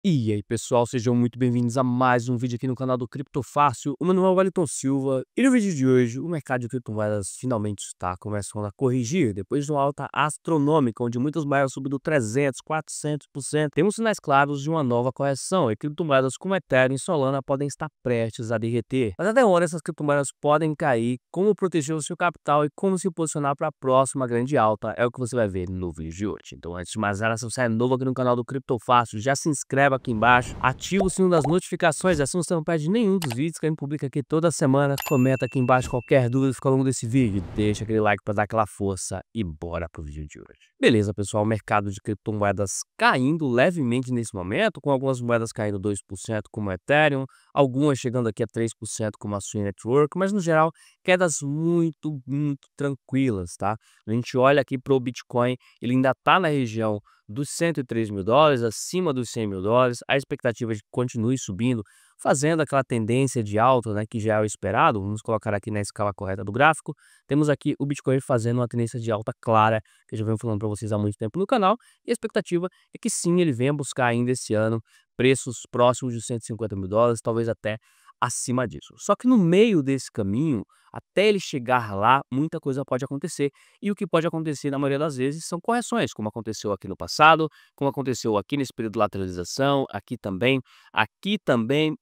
E aí, pessoal, sejam muito bem-vindos a mais um vídeo aqui no canal do Cripto Fácil. O meu nome é Wellington Silva e no vídeo de hoje o mercado de criptomoedas finalmente está começando a corrigir. Depois de uma alta astronômica, onde muitas moedas subiram 300, 400%, temos sinais claros de uma nova correção e criptomoedas como Ethereum e Solana podem estar prestes a derreter. Mas até onde essas criptomoedas podem cair, como proteger o seu capital e como se posicionar para a próxima grande alta é o que você vai ver no vídeo de hoje. Então, antes de mais nada, se você é novo aqui no canal do Cripto Fácil, já se inscreve aqui embaixo, ativa o sininho das notificações, assim você não perde nenhum dos vídeos que a gente publica aqui toda semana. Comenta aqui embaixo qualquer dúvida ao longo desse vídeo, deixa aquele like para dar aquela força e bora pro vídeo de hoje. Beleza, pessoal, o mercado de criptomoedas caindo levemente nesse momento, com algumas moedas caindo 2% como o Ethereum, algumas chegando aqui a 3% como a Sui Network, mas no geral quedas muito tranquilas, tá? A gente olha aqui para o Bitcoin, ele ainda está na região dos 103 mil dólares, acima dos 100 mil dólares, a expectativa é de que continue subindo, fazendo aquela tendência de alta, né, que já é o esperado. Vamos colocar aqui na escala correta do gráfico. Temos aqui o Bitcoin fazendo uma tendência de alta clara, que eu já venho falando para vocês há muito tempo no canal, e a expectativa é que sim, ele venha buscar ainda esse ano preços próximos de 150 mil dólares, talvez até acima disso. Só que no meio desse caminho, até ele chegar lá, muita coisa pode acontecer. E o que pode acontecer na maioria das vezes são correções, como aconteceu aqui no passado, como aconteceu aqui nesse período de lateralização, aqui também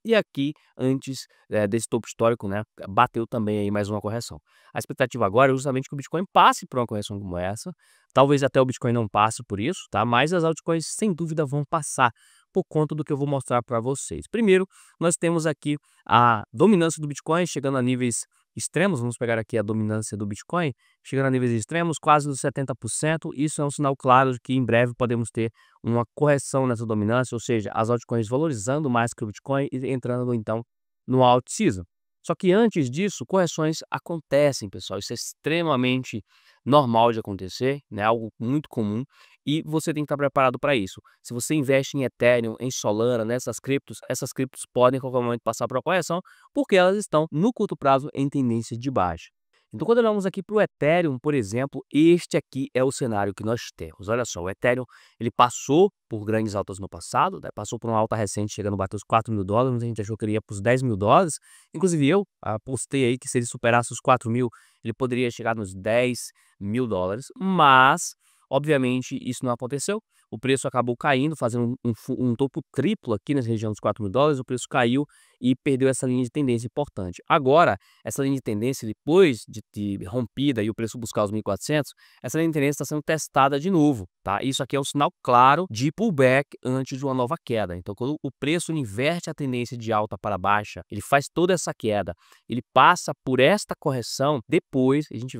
e aqui antes desse topo histórico, né? Bateu também aí mais uma correção. A expectativa agora é justamente que o Bitcoin passe por uma correção como essa. Talvez até o Bitcoin não passe por isso, tá? Mas as altcoins sem dúvida vão passar por conta do que eu vou mostrar para vocês. Primeiro, nós temos aqui a dominância do Bitcoin chegando a níveis extremos. Vamos pegar aqui a dominância do Bitcoin, chegando a níveis extremos, quase nos 70%. Isso é um sinal claro de que em breve podemos ter uma correção nessa dominância, ou seja, as altcoins valorizando mais que o Bitcoin e entrando então no alt season. Só que antes disso, correções acontecem, pessoal. Isso é extremamente normal de acontecer, né? Algo muito comum e você tem que estar preparado para isso. Se você investe em Ethereum, em Solana, nessas criptos, essas criptos podem em qualquer momento passar por uma correção, porque elas estão no curto prazo em tendência de baixa. Então, quando olhamos aqui para o Ethereum, por exemplo, este aqui é o cenário que nós temos. Olha só, o Ethereum ele passou por grandes altas no passado, né? Passou por uma alta recente, chegando a bater os 4 mil dólares, a gente achou que ele ia para os 10 mil dólares. Inclusive eu apostei aí que se ele superasse os 4 mil, ele poderia chegar nos 10 mil dólares, mas obviamente isso não aconteceu. O preço acabou caindo, fazendo um topo triplo aqui na região dos 4 mil dólares. O preço caiu e perdeu essa linha de tendência importante. Agora, essa linha de tendência, depois de rompida e o preço buscar os 1.400, essa linha de tendência está sendo testada de novo, tá? Isso aqui é um sinal claro de pullback antes de uma nova queda. Então, quando o preço inverte a tendência de alta para baixa, ele faz toda essa queda, ele passa por esta correção, depois a gente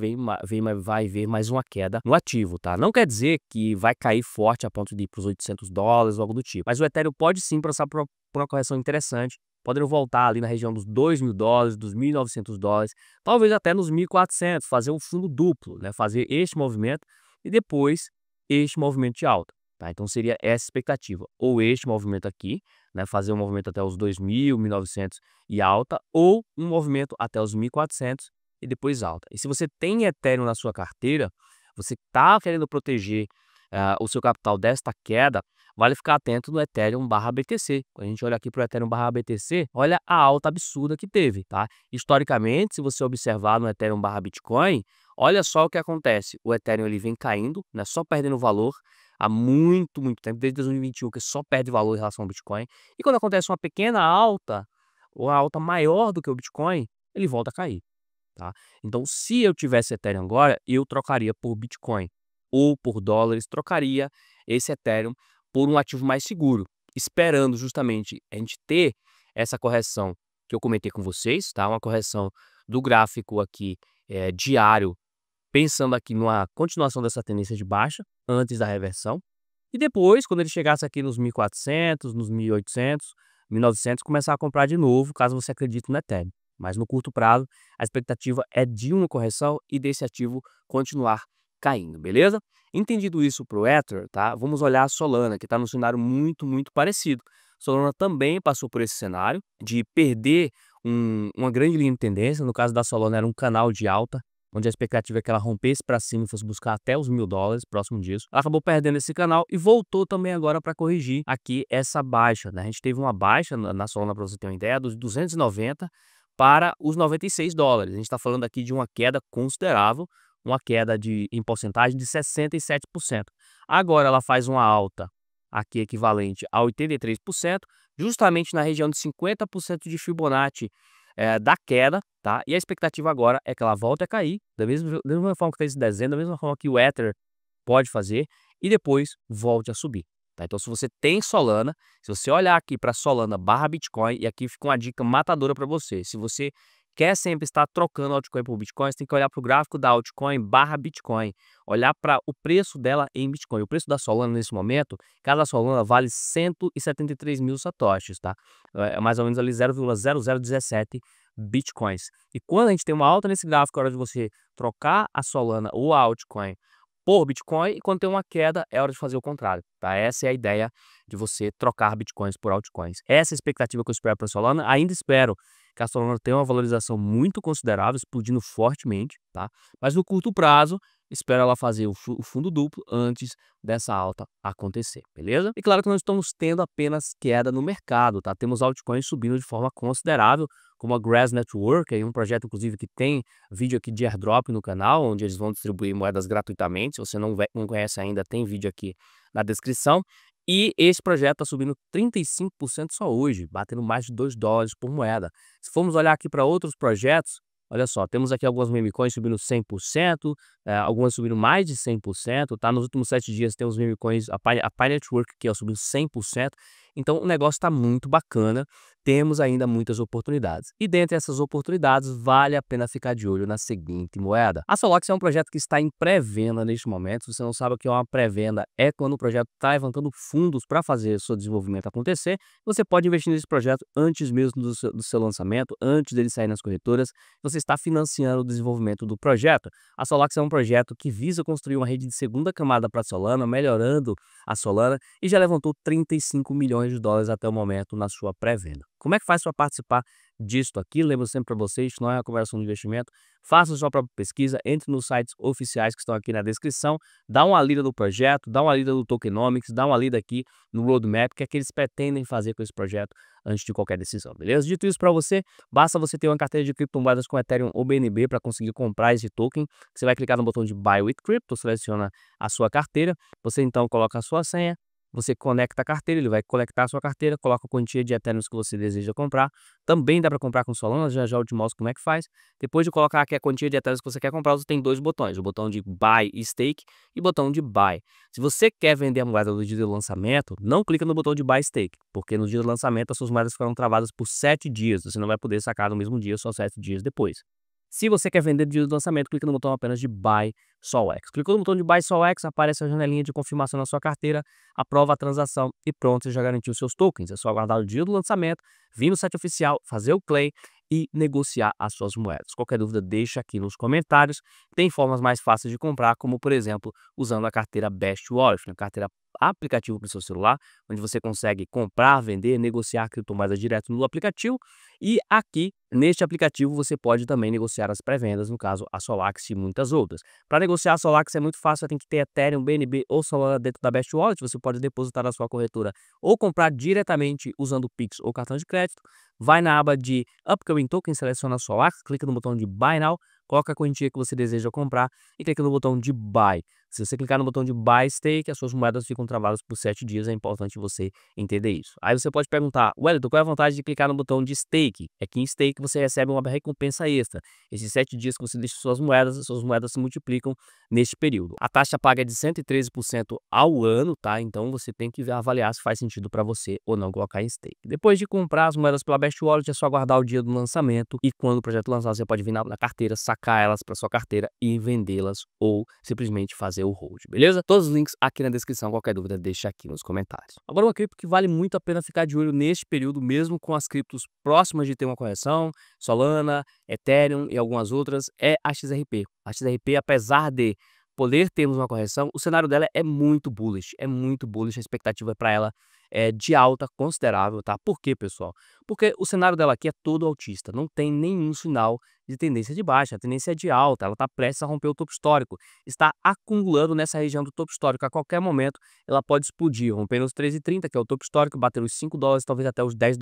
vai ver mais uma queda no ativo, tá? Não quer dizer que vai cair forte a ponto de ir para os 800 dólares ou algo do tipo, mas o Ethereum pode sim passar por uma correção interessante, podendo voltar ali na região dos 2 mil dólares, dos 1.900 dólares, talvez até nos 1.400, fazer um fundo duplo, né? Fazer este movimento e depois este movimento de alta, tá? Então seria essa expectativa, ou este movimento aqui, né? Fazer um movimento até os 2.000, 1.900 e alta, ou um movimento até os 1.400 e depois alta. E se você tem Ethereum na sua carteira, você está querendo proteger o seu capital desta queda, vale ficar atento no Ethereum barra BTC. Quando a gente olha aqui para o Ethereum barra BTC, olha a alta absurda que teve, tá? Historicamente, se você observar no Ethereum barra Bitcoin, olha só o que acontece. O Ethereum ele vem caindo, né, só perdendo valor há muito tempo, desde 2021, que só perde valor em relação ao Bitcoin. E quando acontece uma pequena alta, ou uma alta maior do que o Bitcoin, ele volta a cair, tá? Então, se eu tivesse Ethereum agora, eu trocaria por Bitcoin ou por dólares, trocaria esse Ethereum por um ativo mais seguro, esperando justamente a gente ter essa correção que eu comentei com vocês, tá? Uma correção do gráfico aqui diário, pensando aqui numa continuação dessa tendência de baixa antes da reversão. E depois, quando ele chegasse aqui nos 1.400, nos 1.800, 1.900, começar a comprar de novo, caso você acredite no Ethereum. Mas no curto prazo, a expectativa é de uma correção e desse ativo continuar caindo, beleza? Entendido isso para o Ether, tá? Vamos olhar a Solana, que está num cenário muito parecido. Solana também passou por esse cenário de perder uma grande linha de tendência. No caso da Solana era um canal de alta, onde a expectativa é que ela rompesse para cima e fosse buscar até os $1.000, próximo disso. Ela acabou perdendo esse canal e voltou também agora para corrigir aqui essa baixa, né? A gente teve uma baixa na Solana, para você ter uma ideia, dos 290 para os $96. A gente está falando aqui de uma queda considerável, uma queda em porcentagem de 67%. Agora ela faz uma alta aqui equivalente a 83%, justamente na região de 50% de Fibonacci da queda, tá? E a expectativa agora é que ela volte a cair, da mesma forma que fez em dezembro, da mesma forma que o Ether pode fazer, e depois volte a subir, tá? Então, se você tem Solana, se você olhar aqui para Solana barra Bitcoin, e aqui fica uma dica matadora para você, se você quer sempre estar trocando altcoin por Bitcoin, você tem que olhar para o gráfico da altcoin barra Bitcoin, olhar para o preço dela em Bitcoin. O preço da Solana nesse momento, cada Solana vale 173 mil satoshis, tá? É mais ou menos ali 0,0017 Bitcoins. E quando a gente tem uma alta nesse gráfico, é hora de você trocar a Solana ou a altcoin por Bitcoin, e quando tem uma queda, é hora de fazer o contrário, tá? Essa é a ideia de você trocar Bitcoins por altcoins. Essa é a expectativa que eu espero para a Solana. Ainda espero que a Solana tenha uma valorização muito considerável, explodindo fortemente, tá? Mas no curto prazo, espero ela fazer o fundo duplo antes dessa alta acontecer, beleza? E claro que nós estamos tendo apenas queda no mercado, tá? Temos altcoins subindo de forma considerável, como a Grass Network, aí um projeto inclusive que tem vídeo aqui de airdrop no canal, onde eles vão distribuir moedas gratuitamente. Se você não conhece ainda, tem vídeo aqui na descrição. E esse projeto está subindo 35% só hoje, batendo mais de $2 por moeda. Se formos olhar aqui para outros projetos, olha só, temos aqui algumas meme coins subindo 100%, algumas subindo mais de 100%, tá? Nos últimos 7 dias tem os meme coins, a Pi Network que subindo 100%. Então o negócio está muito bacana, temos ainda muitas oportunidades. E dentre essas oportunidades, vale a pena ficar de olho na seguinte moeda. A Solax é um projeto que está em pré-venda neste momento. Se você não sabe o que é uma pré-venda, é quando o projeto está levantando fundos para fazer o seu desenvolvimento acontecer. Você pode investir nesse projeto antes mesmo do seu lançamento, antes dele sair nas corretoras. Você está financiando o desenvolvimento do projeto. A Solax é um projeto que visa construir uma rede de segunda camada para a Solana, melhorando a Solana, e já levantou $35 milhões até o momento na sua pré-venda. Como é que faz para participar disto aqui? Lembro sempre para vocês, não é uma conversão de investimento. Faça sua própria pesquisa, entre nos sites oficiais que estão aqui na descrição, dá uma lida do projeto, dá uma lida do Tokenomics, dá uma lida aqui no roadmap, que é que eles pretendem fazer com esse projeto antes de qualquer decisão, beleza? Dito isso para você, basta você ter uma carteira de criptomoedas com Ethereum ou BNB para conseguir comprar esse token. Você vai clicar no botão de Buy with Crypto, seleciona a sua carteira, você então coloca a sua senha, você conecta a carteira, ele vai conectar a sua carteira, coloca a quantia de Ethereum que você deseja comprar. Também dá para comprar com Solana, já eu te mostro como é que faz. Depois de colocar aqui a quantia de Ethereum que você quer comprar, você tem dois botões, o botão de Buy e Stake e o botão de Buy. Se você quer vender a moeda no dia do lançamento, não clica no botão de Buy Stake, porque no dia do lançamento as suas moedas ficarão travadas por 7 dias, você não vai poder sacar no mesmo dia, só 7 dias depois. Se você quer vender no dia do lançamento, clica no botão apenas de Buy SolX. Clicou no botão de Buy SolX, aparece a janelinha de confirmação na sua carteira, aprova a transação e pronto, você já garantiu seus tokens. É só aguardar o dia do lançamento, vir no site oficial, fazer o claim e negociar as suas moedas. Qualquer dúvida, deixa aqui nos comentários. Tem formas mais fáceis de comprar, como por exemplo, usando a carteira Best Wallet, uma carteira aplicativo para o seu celular, onde você consegue comprar, vender, negociar criptomoedas direto no aplicativo. E aqui, neste aplicativo, você pode também negociar as pré-vendas, no caso, a Solax e muitas outras. Para negociar a Solax é muito fácil, você tem que ter Ethereum, BNB ou Solana dentro da Best Wallet. Você pode depositar na sua corretora ou comprar diretamente usando o Pix ou cartão de crédito. Vai na aba de Upcoming Token, seleciona a Solax, clica no botão de Buy Now, coloca a quantia que você deseja comprar e clica no botão de Buy. Se você clicar no botão de Buy Stake, as suas moedas ficam travadas por 7 dias, é importante você entender isso. Aí você pode perguntar, Wellington, qual é a vantagem de clicar no botão de Stake? É que em Stake você recebe uma recompensa extra. Esses 7 dias que você deixa suas moedas se multiplicam neste período. A taxa paga é de 113% ao ano, tá? Então você tem que avaliar se faz sentido para você ou não colocar em Stake. Depois de comprar as moedas pela Best Wallet, é só aguardar o dia do lançamento e quando o projeto lançar, você pode vir na carteira, sacar elas para sua carteira e vendê-las ou simplesmente fazer o hold, beleza? Todos os links aqui na descrição, qualquer dúvida deixa aqui nos comentários. Agora uma cripto que vale muito a pena ficar de olho neste período, mesmo com as criptos próximas de ter uma correção, Solana, Ethereum e algumas outras, é a XRP. A XRP, apesar de poder termos uma correção, o cenário dela é muito bullish, a expectativa para ela é de alta considerável, tá? Por quê, pessoal? Porque o cenário dela aqui é todo altista, não tem nenhum sinal de tendência de baixa, a tendência é de alta, ela está prestes a romper o topo histórico, está acumulando nessa região do topo histórico, a qualquer momento ela pode explodir, rompendo os 13,30, que é o topo histórico, bater os $5, talvez até os $10.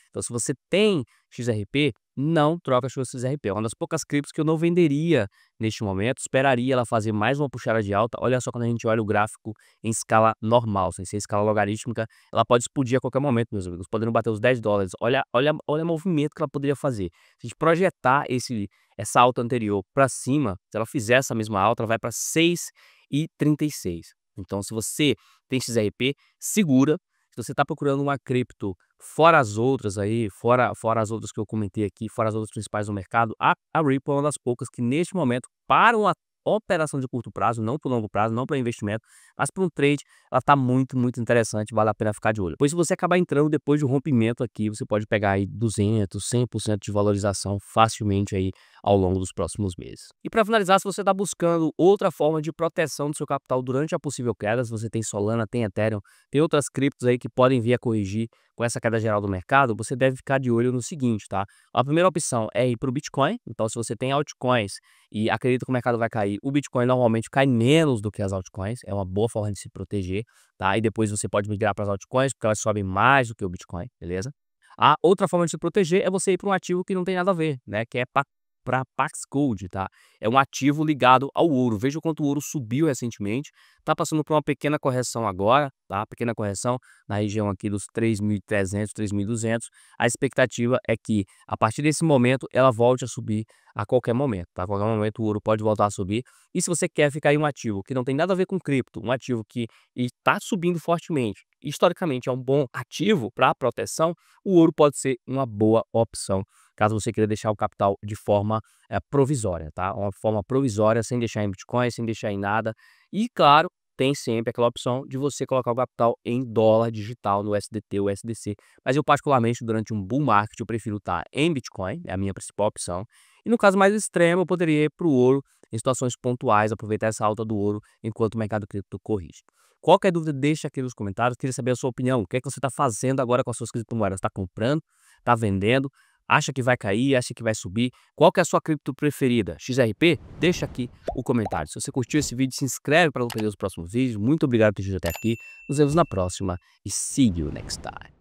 Então, se você tem XRP, não troca sua XRP. É uma das poucas criptos que eu não venderia neste momento. Esperaria ela fazer mais uma puxada de alta. Olha só, quando a gente olha o gráfico em escala normal, sem ser escala logarítmica, ela pode explodir a qualquer momento, meus amigos, podendo bater os $10. Olha o movimento que ela poderia fazer. Se a gente projetar essa alta anterior para cima, se ela fizer essa mesma alta, ela vai para 6,36. Então, se você tem XRP, segura. Se você está procurando uma cripto fora as outras aí, fora as outras que eu comentei aqui, fora as outras principais do mercado, a Ripple é uma das poucas que neste momento, para uma operação de curto prazo, não para longo prazo, não para investimento, mas para um trade, ela está muito, muito interessante, vale a pena ficar de olho. Pois se você acabar entrando depois de um rompimento aqui, você pode pegar aí 200, 100% de valorização facilmente aí ao longo dos próximos meses. E para finalizar, se você está buscando outra forma de proteção do seu capital durante a possível queda, se você tem Solana, tem Ethereum, tem outras criptos aí que podem vir a corrigir com essa queda geral do mercado, você deve ficar de olho no seguinte, tá? A primeira opção é ir para o Bitcoin. Então, se você tem altcoins e acredita que o mercado vai cair, o Bitcoin normalmente cai menos do que as altcoins, é uma boa forma de se proteger, tá? E depois você pode migrar para as altcoins, porque elas sobem mais do que o Bitcoin, beleza? A outra forma de se proteger é você ir para um ativo que não tem nada a ver, né? Que é para Pax Gold, tá? É um ativo ligado ao ouro. Veja o quanto o ouro subiu recentemente, tá passando por uma pequena correção agora, tá? Pequena correção na região aqui dos 3.300, 3.200. A expectativa é que a partir desse momento ela volte a subir a qualquer momento, tá? A qualquer momento o ouro pode voltar a subir. E se você quer ficar em um ativo que não tem nada a ver com cripto, um ativo que está subindo fortemente, historicamente é um bom ativo para proteção, o ouro pode ser uma boa opção, caso você queira deixar o capital de forma provisória, tá? Uma forma provisória, sem deixar em Bitcoin, sem deixar em nada. E, claro, tem sempre aquela opção de você colocar o capital em dólar digital, no USDT ou USDC. Mas eu, particularmente, durante um bull market, eu prefiro estar em Bitcoin, é a minha principal opção. E no caso mais extremo, eu poderia ir para o ouro em situações pontuais, aproveitar essa alta do ouro enquanto o mercado cripto corrige. Qualquer dúvida, deixa aqui nos comentários. Queria saber a sua opinião. O que é que você está fazendo agora com as suas criptomoedas? Está comprando? Está vendendo? Acha que vai cair? Acha que vai subir? Qual que é a sua cripto preferida? XRP? Deixa aqui o comentário. Se você curtiu esse vídeo, se inscreve para não perder os próximos vídeos. Muito obrigado por ter até aqui. Nos vemos na próxima e see you next time.